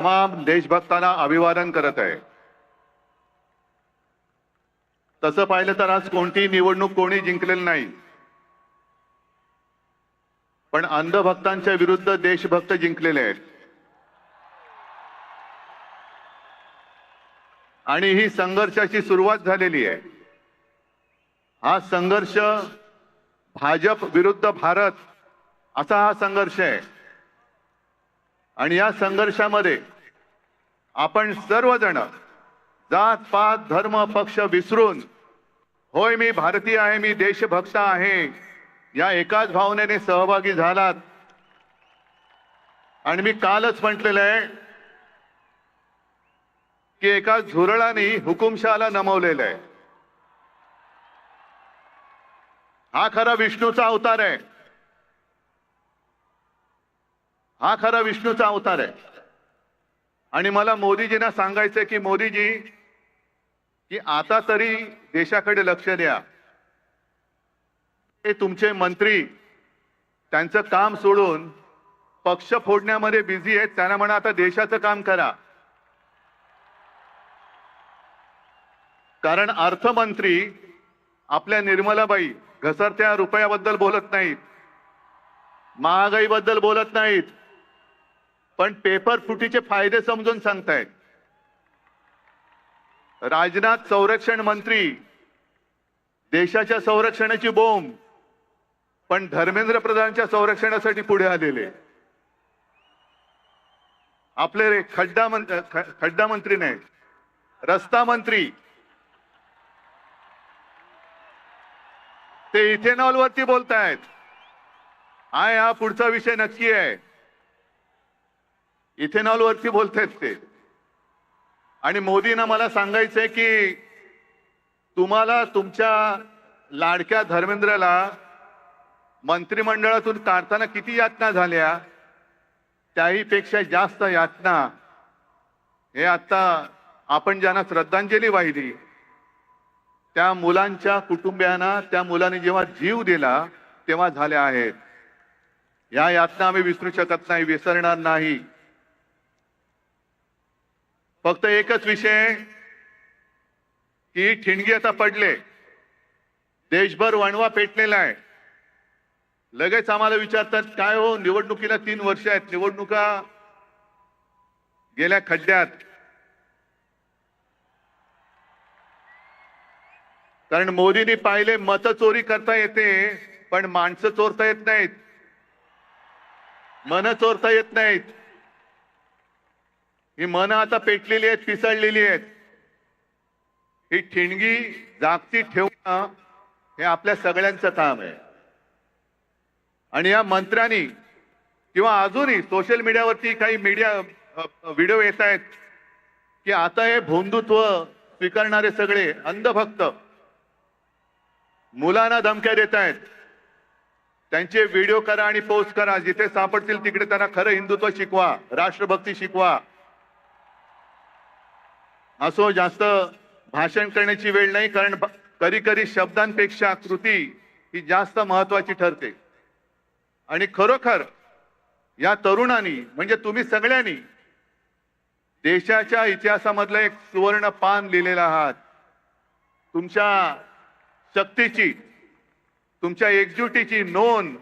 तमाम देशभक्तांना अभिवादन करत आहे। तसं पाहिलं तर आज कोणतीही निवडणूक कोणी जिंकलेली नाही, पण अंधभक्तांच्या विरुद्ध देशभक्त जिंकलेले आहेत। आणि ही संघर्षाची सुरुवात झालेली आहे। हा संघर्ष भाजप विरुद्ध भारत असा हा संघर्ष आहे। आणि या संघर्षामध्ये आपण सर्वजण जात पात धर्म पक्ष विसरून होय मी भारतीय आहे, मी देशभक्त आहे या एकाच भावनेने सहभागी झालात। आणि मी कालच म्हटलेलं आहे की एका झुरळाने हुकुमशहाला नमवलेलं आहे। हा खरा विष्णूचा अवतार आहे, हा खरा विष्णूचा अवतार आहे। आणि मला मोदीजींना सांगायचंय की मोदीजी की आता तरी देशाकडे लक्ष द्या। हे तुमचे मंत्री त्यांचं काम सोडून पक्ष फोडण्यामध्ये बिझी आहेत, त्यांना म्हणा आता देशाचं काम करा। कारण अर्थमंत्री आपल्या निर्मलाबाई घसरत्या रुपयाबद्दल बोलत नाहीत, महागाईबद्दल बोलत नाहीत, पण पेपर फुटीचे फायदे समजून सांगतायत। राजनाथ संरक्षण मंत्री देशाच्या संरक्षणाची बोंब, पण धर्मेंद्र प्रधानच्या संरक्षणासाठी पुढे आलेले। आपले खड्डा मंत्री नाही, रस्ता मंत्री ते इथेनॉल वरती बोलतायत। हा पुढचा विषय नक्की आहे, इथेनॉल वरती बोलतायत ते। आणि मोदींना मला सांगायचंय की तुम्हाला तुमच्या लाडक्या धर्मेंद्रला मंत्रिमंडळातून काढताना किती यातना झाल्या, त्याही पेक्षा जास्त यातना हे आता आपण ज्यांना श्रद्धांजली वाहिली त्या मुलांच्या कुटुंबियांना, त्या मुलांनी जेव्हा जीव दिला तेव्हा झाल्या आहेत। या यातना आम्ही विसरू शकत नाही, विसरणार नाही। फक्त एकच विषय की ठिणगी आता पडले, देशभर वणवा पेटलेला आहे। लगेच आम्हाला विचारतात काय हो निवडणुकीला 3 वर्ष आहेत, निवडणुका गेल्या खड्ड्यात। कारण मोदींनी पाहिले मत चोरी करता येते पण माणसं चोरता येत नाहीत, मन चोरता येत नाहीत। ही मन आता पेटलेली आहेत, पिसळलेली आहेत। ही ठिणगी जागती ठेवणं हे आपल्या सगळ्यांचं काम आहे। आणि या मंत्र्यांनी किंवा अजूनही सोशल मीडियावरती काही व्हिडिओ येत आहेत की आता हे भोंदुत्व स्वीकारणारे सगळे अंधभक्त मुलांना धमक्या देत आहेत। त्यांचे व्हिडिओ करा आणि पोस्ट करा, जिथे सापडतील तिकडे त्यांना खरं हिंदुत्व शिकवा, राष्ट्रभक्ती शिकवा। असो जास्त भाषण करण्याची वेळ नाही, कारण कधी कधी शब्दांपेक्षा कृती ही जास्त महत्वाची ठरते। आणि खरोखर या तरुणांनी म्हणजे तुम्ही सगळ्यांनी देशाच्या इतिहासामधलं एक सुवर्ण पान लिहिलेलं आहात। तुमच्या शक्तीची, तुमच्या एकजुटीची नोंद